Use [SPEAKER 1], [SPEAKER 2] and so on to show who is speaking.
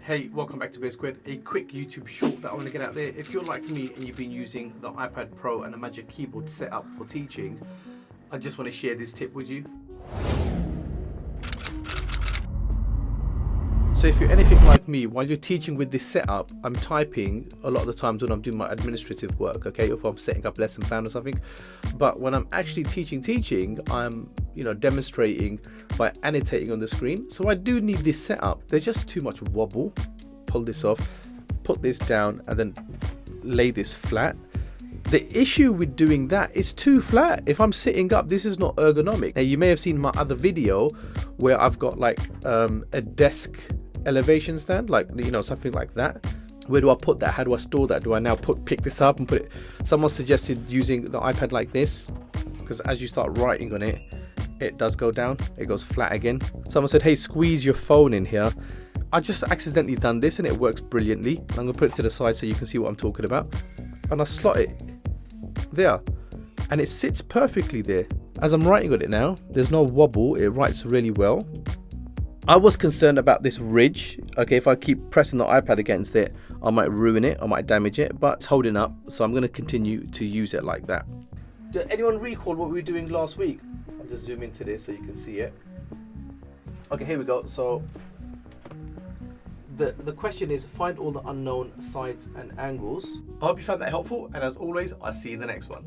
[SPEAKER 1] Hey, welcome back to Bear Squared. A quick YouTube short that I want to get out there. If you're like me and you've been using the iPad Pro and a Magic Keyboard set up for teaching, I just want to share this tip with you. So if you're anything like me, while you're teaching with this setup, I'm typing a lot of the times when I'm doing my administrative work, okay, if I'm setting up lesson plan or something. But when I'm actually teaching, I'm demonstrating by annotating on the screen. So I do need this setup. There's just too much wobble. Pull this off, put this down, and then lay this flat. The issue with doing that is too flat. If I'm sitting up, this is not ergonomic. Now you may have seen my other video where I've got like a desk elevation stand, like something like that. Where do I put that? How do I store that? Do I now pick this up and put it? Someone suggested using the iPad like this, because as you start writing on it, it does go down, it goes flat again. Someone said, hey, squeeze your phone in here. I just accidentally done this and it works brilliantly. I'm gonna put it to the side so you can see what I'm talking about. And I slot it there and it sits perfectly there. As I'm writing on it now, there's no wobble, it writes really well. I was concerned about this ridge. Okay, if I keep pressing the iPad against it, I might ruin it, I might damage it, but it's holding up, so I'm gonna continue to use it like that. Did anyone recall what we were doing last week? I'll just zoom into this so you can see it. Okay, here we go. So the question is, find all the unknown sides and angles. I hope you found that helpful, and as always, I'll see you in the next one.